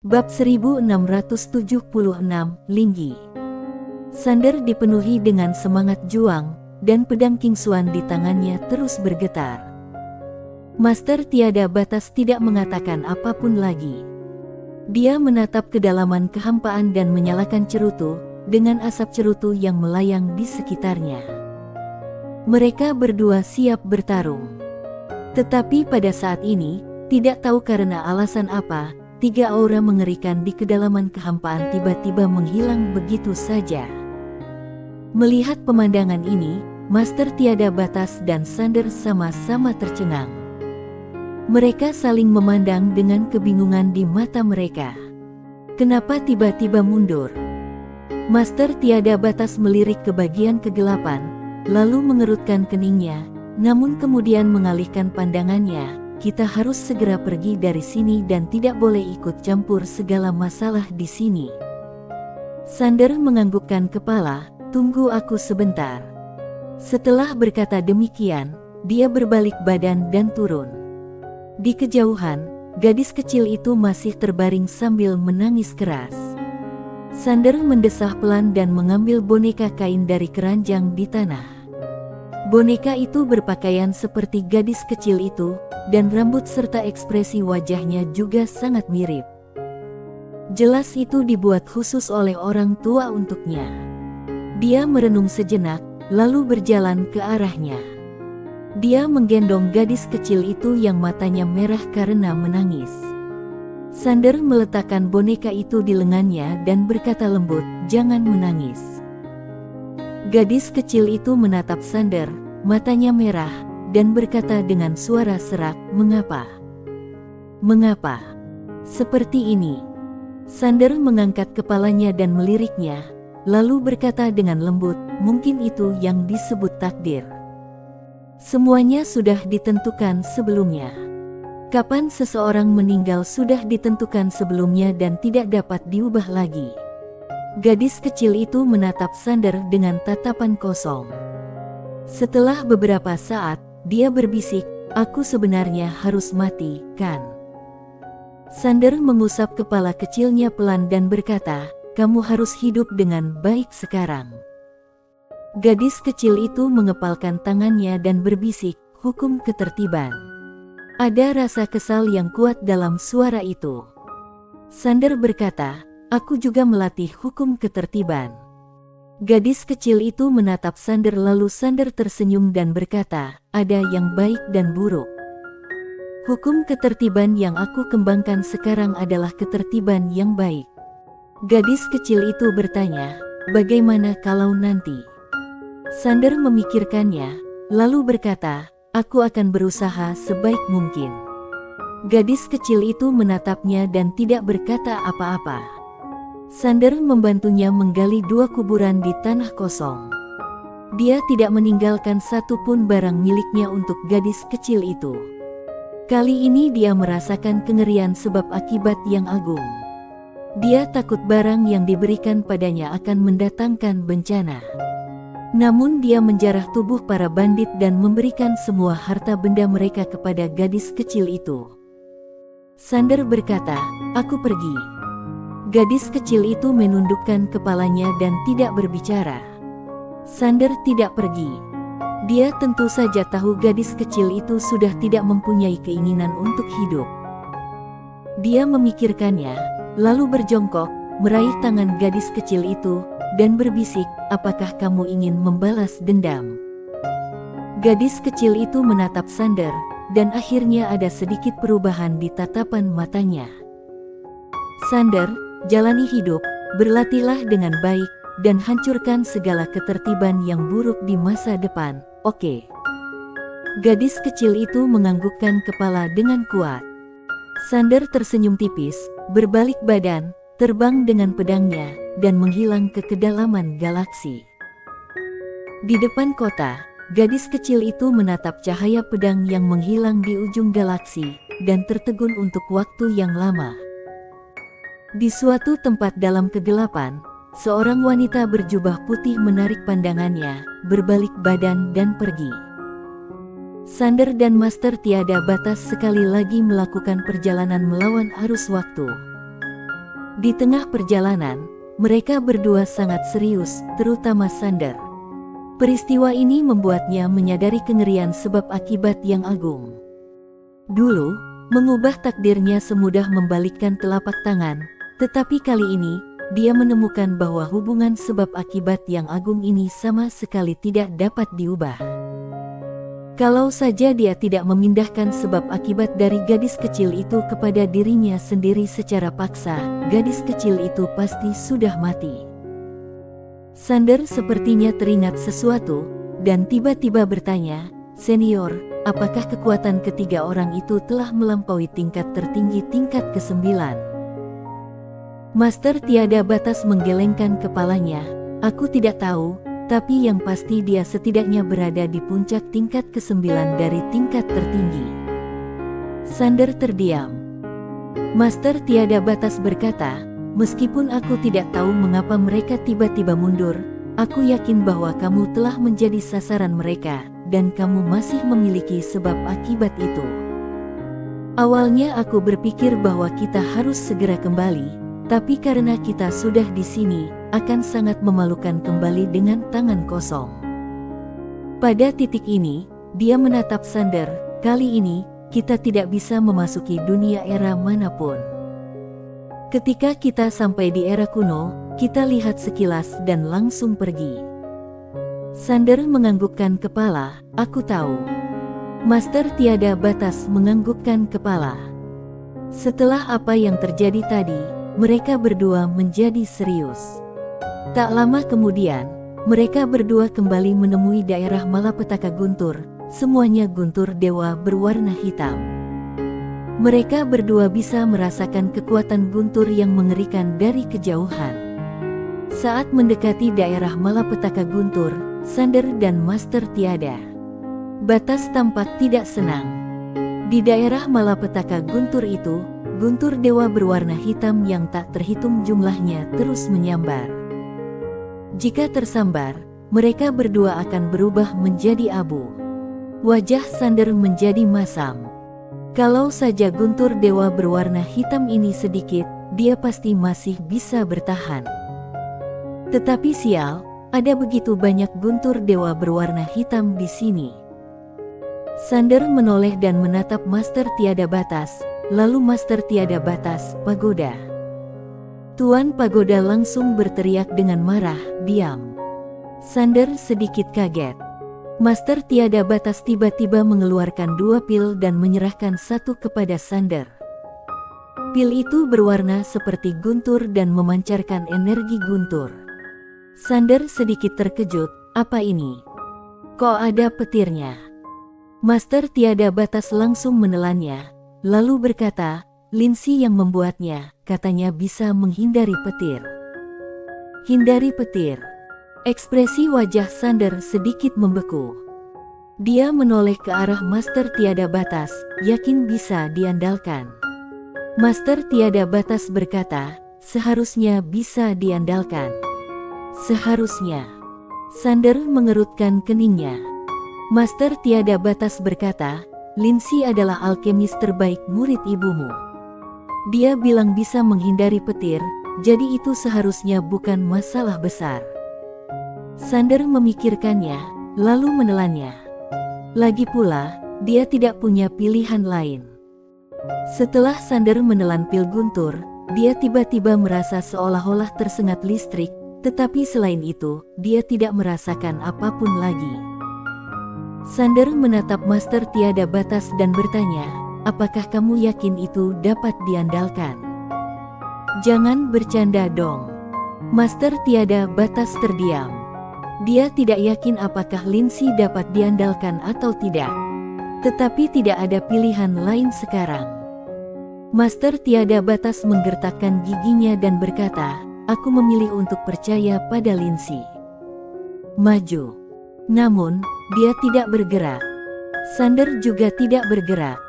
Bab 1676, Linggi. Sander dipenuhi dengan semangat juang, dan pedang King Xuan di tangannya terus bergetar. Master Tiada Batas tidak mengatakan apapun lagi. Dia menatap kedalaman kehampaan dan menyalakan cerutu, dengan asap cerutu yang melayang di sekitarnya. Mereka berdua siap bertarung. Tetapi pada saat ini, tidak tahu karena alasan apa, tiga aura mengerikan di kedalaman kehampaan tiba-tiba menghilang begitu saja. Melihat pemandangan ini, Master Tiada Batas dan Sander sama-sama tercengang. Mereka saling memandang dengan kebingungan di mata mereka. Kenapa tiba-tiba mundur? Master Tiada Batas melirik ke bagian kegelapan, lalu mengerutkan keningnya, namun kemudian mengalihkan pandangannya. Kita harus segera pergi dari sini dan tidak boleh ikut campur segala masalah di sini. Sander menganggukkan kepala, tunggu aku sebentar. Setelah berkata demikian, dia berbalik badan dan turun. Di kejauhan, gadis kecil itu masih terbaring sambil menangis keras. Sander mendesah pelan dan mengambil boneka kain dari keranjang di tanah. Boneka itu berpakaian seperti gadis kecil itu, dan rambut serta ekspresi wajahnya juga sangat mirip. Jelas itu dibuat khusus oleh orang tua untuknya. Dia merenung sejenak, lalu berjalan ke arahnya. Dia menggendong gadis kecil itu yang matanya merah karena menangis. Sander meletakkan boneka itu di lengannya dan berkata lembut, "Jangan menangis." Gadis kecil itu menatap Sander, matanya merah, dan berkata dengan suara serak, "Mengapa? Mengapa? Seperti ini?" Sander mengangkat kepalanya dan meliriknya, lalu berkata dengan lembut, "Mungkin itu yang disebut takdir. Semuanya sudah ditentukan sebelumnya. Kapan seseorang meninggal sudah ditentukan sebelumnya dan tidak dapat diubah lagi." Gadis kecil itu menatap Sander dengan tatapan kosong. Setelah beberapa saat, dia berbisik, "Aku sebenarnya harus mati, kan?" Sander mengusap kepala kecilnya pelan dan berkata, "Kamu harus hidup dengan baik sekarang." Gadis kecil itu mengepalkan tangannya dan berbisik, "Hukum ketertiban." Ada rasa kesal yang kuat dalam suara itu. Sander berkata, "Aku juga melatih hukum ketertiban." Gadis kecil itu menatap Sander lalu Sander tersenyum dan berkata, "Ada yang baik dan buruk. Hukum ketertiban yang aku kembangkan sekarang adalah ketertiban yang baik." Gadis kecil itu bertanya, "Bagaimana kalau nanti?" Sander memikirkannya, lalu berkata, "Aku akan berusaha sebaik mungkin." Gadis kecil itu menatapnya dan tidak berkata apa-apa. Sander membantunya menggali dua kuburan di tanah kosong. Dia tidak meninggalkan satu pun barang miliknya untuk gadis kecil itu. Kali ini dia merasakan kengerian sebab akibat yang agung. Dia takut barang yang diberikan padanya akan mendatangkan bencana. Namun dia menjarah tubuh para bandit dan memberikan semua harta benda mereka kepada gadis kecil itu. Sander berkata, "Aku pergi." Gadis kecil itu menundukkan kepalanya dan tidak berbicara. Sander tidak pergi. Dia tentu saja tahu gadis kecil itu sudah tidak mempunyai keinginan untuk hidup. Dia memikirkannya, lalu berjongkok, meraih tangan gadis kecil itu, dan berbisik, "Apakah kamu ingin membalas dendam?" Gadis kecil itu menatap Sander, dan akhirnya ada sedikit perubahan di tatapan matanya. "Sander, jalani hidup, berlatihlah dengan baik, dan hancurkan segala ketertiban yang buruk di masa depan, oke?" Gadis kecil itu menganggukkan kepala dengan kuat. Sander tersenyum tipis, berbalik badan, terbang dengan pedangnya, dan menghilang ke kedalaman galaksi. Di depan kota, gadis kecil itu menatap cahaya pedang yang menghilang di ujung galaksi, dan tertegun untuk waktu yang lama. Di suatu tempat dalam kegelapan, seorang wanita berjubah putih menarik pandangannya, berbalik badan dan pergi. Sander dan Master Tiada Batas sekali lagi melakukan perjalanan melawan arus waktu. Di tengah perjalanan, mereka berdua sangat serius, terutama Sander. Peristiwa ini membuatnya menyadari kengerian sebab akibat yang agung. Dulu, mengubah takdirnya semudah membalikkan telapak tangan, tetapi kali ini, dia menemukan bahwa hubungan sebab akibat yang agung ini sama sekali tidak dapat diubah. Kalau saja dia tidak memindahkan sebab akibat dari gadis kecil itu kepada dirinya sendiri secara paksa, gadis kecil itu pasti sudah mati. Sander sepertinya teringat sesuatu, dan tiba-tiba bertanya, "Senior, apakah kekuatan ketiga orang itu telah melampaui tingkat tertinggi tingkat ke-9?" Master Tiada Batas menggelengkan kepalanya, "Aku tidak tahu, tapi yang pasti dia setidaknya berada di puncak tingkat ke-9 dari tingkat tertinggi." Sander terdiam. Master Tiada Batas berkata, "Meskipun aku tidak tahu mengapa mereka tiba-tiba mundur, aku yakin bahwa kamu telah menjadi sasaran mereka, dan kamu masih memiliki sebab akibat itu. Awalnya aku berpikir bahwa kita harus segera kembali, tapi karena kita sudah di sini, akan sangat memalukan kembali dengan tangan kosong." Pada titik ini, dia menatap Sander, "Kali ini, kita tidak bisa memasuki dunia era manapun. Ketika kita sampai di era kuno, kita lihat sekilas dan langsung pergi." Sander menganggukkan kepala, "Aku tahu." Master Tiada Batas menganggukkan kepala. Setelah apa yang terjadi tadi, mereka berdua menjadi serius. Tak lama kemudian, mereka berdua kembali menemui daerah Malapetaka Guntur, semuanya guntur dewa berwarna hitam. Mereka berdua bisa merasakan kekuatan guntur yang mengerikan dari kejauhan. Saat mendekati daerah Malapetaka Guntur, Sander dan Master Tiada Batas tampak tidak senang. Di daerah Malapetaka Guntur itu, guntur dewa berwarna hitam yang tak terhitung jumlahnya terus menyambar. Jika tersambar, mereka berdua akan berubah menjadi abu. Wajah Sander menjadi masam. Kalau saja guntur dewa berwarna hitam ini sedikit, dia pasti masih bisa bertahan. Tetapi sial, ada begitu banyak guntur dewa berwarna hitam di sini. Sander menoleh dan menatap Master Tiada Batas, lalu Master Tiada Batas, "Pagoda." Tuan Pagoda langsung berteriak dengan marah, "Diam." Sander sedikit kaget. Master Tiada Batas tiba-tiba mengeluarkan 2 pil dan menyerahkan satu kepada Sander. Pil itu berwarna seperti guntur dan memancarkan energi guntur. Sander sedikit terkejut, "Apa ini? Kok ada petirnya?" Master Tiada Batas langsung menelannya, lalu berkata, "Linsi yang membuatnya, katanya bisa menghindari petir." "Hindari petir?" Ekspresi wajah Sander sedikit membeku. Dia menoleh ke arah Master Tiada Batas, yakin bisa diandalkan. Master Tiada Batas berkata, "Seharusnya bisa diandalkan." "Seharusnya." Sander mengerutkan keningnya. Master Tiada Batas berkata, "Linsi adalah alkemis terbaik murid ibumu. Dia bilang bisa menghindari petir, jadi itu seharusnya bukan masalah besar." Sander memikirkannya, lalu menelannya. Lagi pula, dia tidak punya pilihan lain. Setelah Sander menelan pil guntur, dia tiba-tiba merasa seolah-olah tersengat listrik, tetapi selain itu, dia tidak merasakan apapun lagi. Sander menatap Master Tiada Batas dan bertanya, "Apakah kamu yakin itu dapat diandalkan?" "Jangan bercanda dong." Master Tiada Batas terdiam. Dia tidak yakin apakah Linsi dapat diandalkan atau tidak. Tetapi tidak ada pilihan lain sekarang. Master Tiada Batas menggertakkan giginya dan berkata, "Aku memilih untuk percaya pada Linsi." Maju. Namun, dia tidak bergerak. Sander juga tidak bergerak.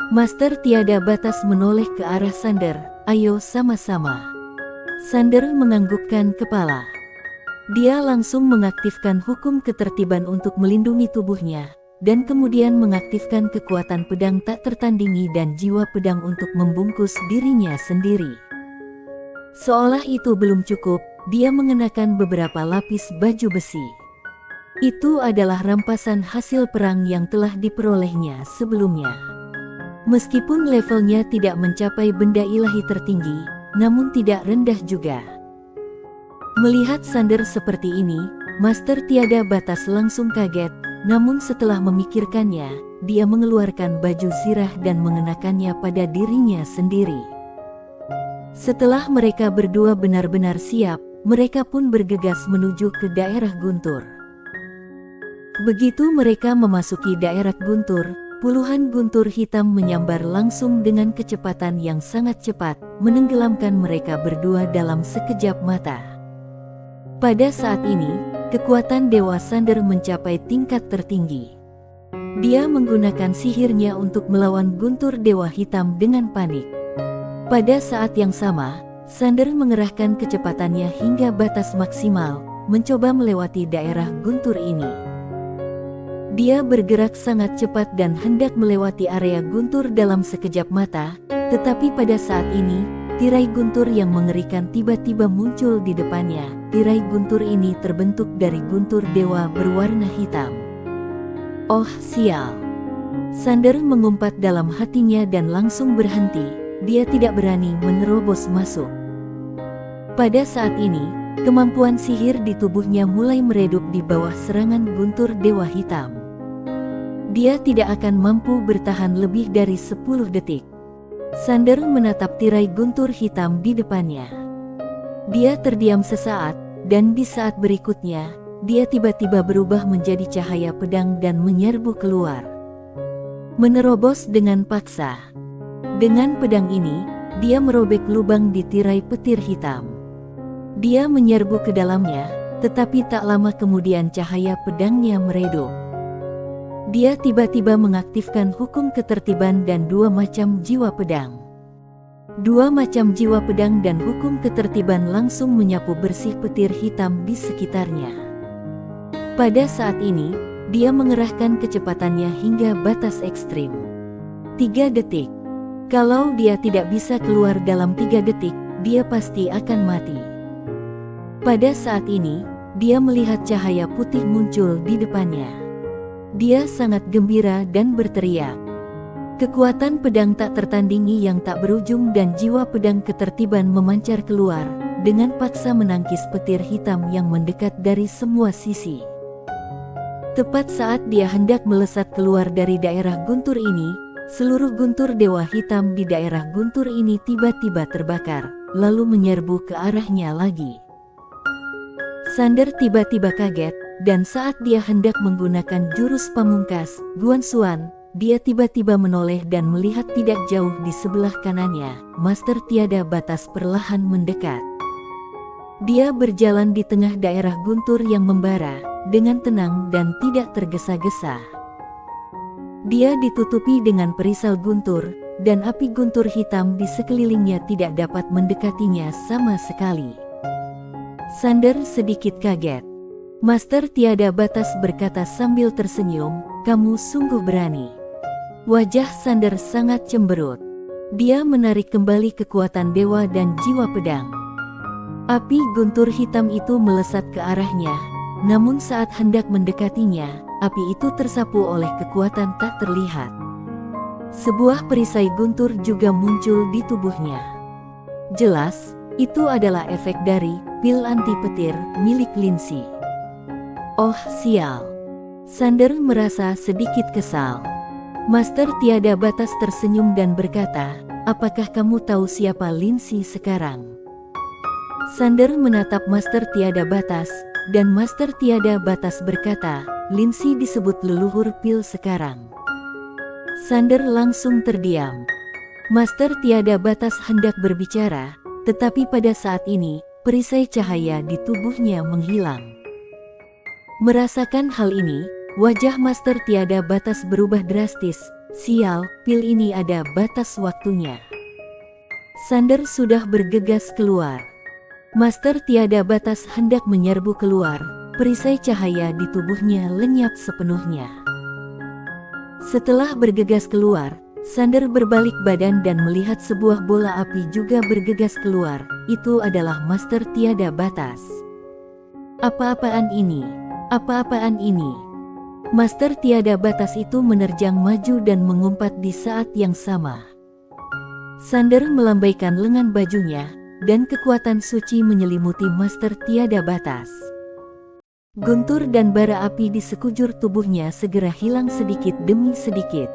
Master Tiada Batas menoleh ke arah Sander, "Ayo sama-sama." Sander menganggukkan kepala. Dia langsung mengaktifkan hukum ketertiban untuk melindungi tubuhnya, dan kemudian mengaktifkan kekuatan pedang tak tertandingi dan jiwa pedang untuk membungkus dirinya sendiri. Seolah itu belum cukup, dia mengenakan beberapa lapis baju besi. Itu adalah rampasan hasil perang yang telah diperolehnya sebelumnya. Meskipun levelnya tidak mencapai benda ilahi tertinggi, namun tidak rendah juga. Melihat Sander seperti ini, Master Tiada Batas langsung kaget, namun setelah memikirkannya, dia mengeluarkan baju zirah dan mengenakannya pada dirinya sendiri. Setelah mereka berdua benar-benar siap, mereka pun bergegas menuju ke daerah Guntur. Begitu mereka memasuki daerah Guntur, puluhan guntur hitam menyambar langsung dengan kecepatan yang sangat cepat, menenggelamkan mereka berdua dalam sekejap mata. Pada saat ini, kekuatan Dewa Sander mencapai tingkat tertinggi. Dia menggunakan sihirnya untuk melawan guntur Dewa Hitam dengan panik. Pada saat yang sama, Sander mengerahkan kecepatannya hingga batas maksimal, mencoba melewati daerah guntur ini. Dia bergerak sangat cepat dan hendak melewati area guntur dalam sekejap mata, tetapi pada saat ini, tirai guntur yang mengerikan tiba-tiba muncul di depannya. Tirai guntur ini terbentuk dari guntur dewa berwarna hitam. Oh sial! Sander mengumpat dalam hatinya dan langsung berhenti, dia tidak berani menerobos masuk. Pada saat ini, kemampuan sihir di tubuhnya mulai meredup di bawah serangan guntur dewa hitam. Dia tidak akan mampu bertahan lebih dari 10 detik. Sander menatap tirai guntur hitam di depannya. Dia terdiam sesaat, dan di saat berikutnya, dia tiba-tiba berubah menjadi cahaya pedang dan menyerbu keluar. Menerobos dengan paksa. Dengan pedang ini, dia merobek lubang di tirai petir hitam. Dia menyerbu ke dalamnya, tetapi tak lama kemudian cahaya pedangnya meredup. Dia tiba-tiba mengaktifkan hukum ketertiban dan 2 macam jiwa pedang. 2 macam jiwa pedang dan hukum ketertiban langsung menyapu bersih petir hitam di sekitarnya. Pada saat ini, dia mengerahkan kecepatannya hingga batas ekstrim. 3 detik. Kalau dia tidak bisa keluar dalam 3 detik, dia pasti akan mati. Pada saat ini, dia melihat cahaya putih muncul di depannya. Dia sangat gembira dan berteriak. Kekuatan pedang tak tertandingi yang tak berujung dan jiwa pedang ketertiban memancar keluar, dengan paksa menangkis petir hitam yang mendekat dari semua sisi. Tepat saat dia hendak melesat keluar dari daerah guntur ini, seluruh guntur dewa hitam di daerah guntur ini tiba-tiba terbakar, lalu menyerbu ke arahnya lagi. Sander tiba-tiba kaget, dan saat dia hendak menggunakan jurus pamungkas, Guan Xuan, dia tiba-tiba menoleh dan melihat tidak jauh di sebelah kanannya, Master Tiada Batas perlahan mendekat. Dia berjalan di tengah daerah guntur yang membara, dengan tenang dan tidak tergesa-gesa. Dia ditutupi dengan perisal guntur, dan api guntur hitam di sekelilingnya tidak dapat mendekatinya sama sekali. Sander sedikit kaget. Master Tiada Batas berkata sambil tersenyum, "Kamu sungguh berani." Wajah Sander sangat cemberut. Dia menarik kembali kekuatan dewa dan jiwa pedang. Api guntur hitam itu melesat ke arahnya, namun saat hendak mendekatinya, api itu tersapu oleh kekuatan tak terlihat. Sebuah perisai guntur juga muncul di tubuhnya. Jelas, itu adalah efek dari pil anti petir milik Lindsay. Oh sial. Sander merasa sedikit kesal. Master Tiada Batas tersenyum dan berkata, "Apakah kamu tahu siapa Lindsay sekarang?" Sander menatap Master Tiada Batas, dan Master Tiada Batas berkata, "Lindsay disebut leluhur pil sekarang." Sander langsung terdiam. Master Tiada Batas hendak berbicara, tetapi pada saat ini, perisai cahaya di tubuhnya menghilang. Merasakan hal ini, wajah Master Tiada Batas berubah drastis. Sial, pil ini ada batas waktunya. Sander sudah bergegas keluar. Master Tiada Batas hendak menyerbu keluar, perisai cahaya di tubuhnya lenyap sepenuhnya. Setelah bergegas keluar, Sander berbalik badan dan melihat sebuah bola api juga bergegas keluar. Itu adalah Master Tiada Batas. Apa-apaan ini? Apa-apaan ini? Master Tiada Batas itu menerjang maju dan mengumpat di saat yang sama. Sander melambaikan lengan bajunya, dan kekuatan suci menyelimuti Master Tiada Batas. Guntur dan bara api di sekujur tubuhnya segera hilang sedikit demi sedikit.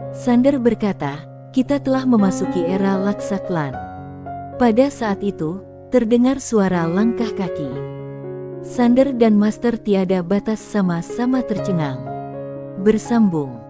Sander berkata, "Kita telah memasuki era Laksaklan." Pada saat itu, terdengar suara langkah kaki. Sander dan Master Tiada Batas sama-sama tercengang. Bersambung.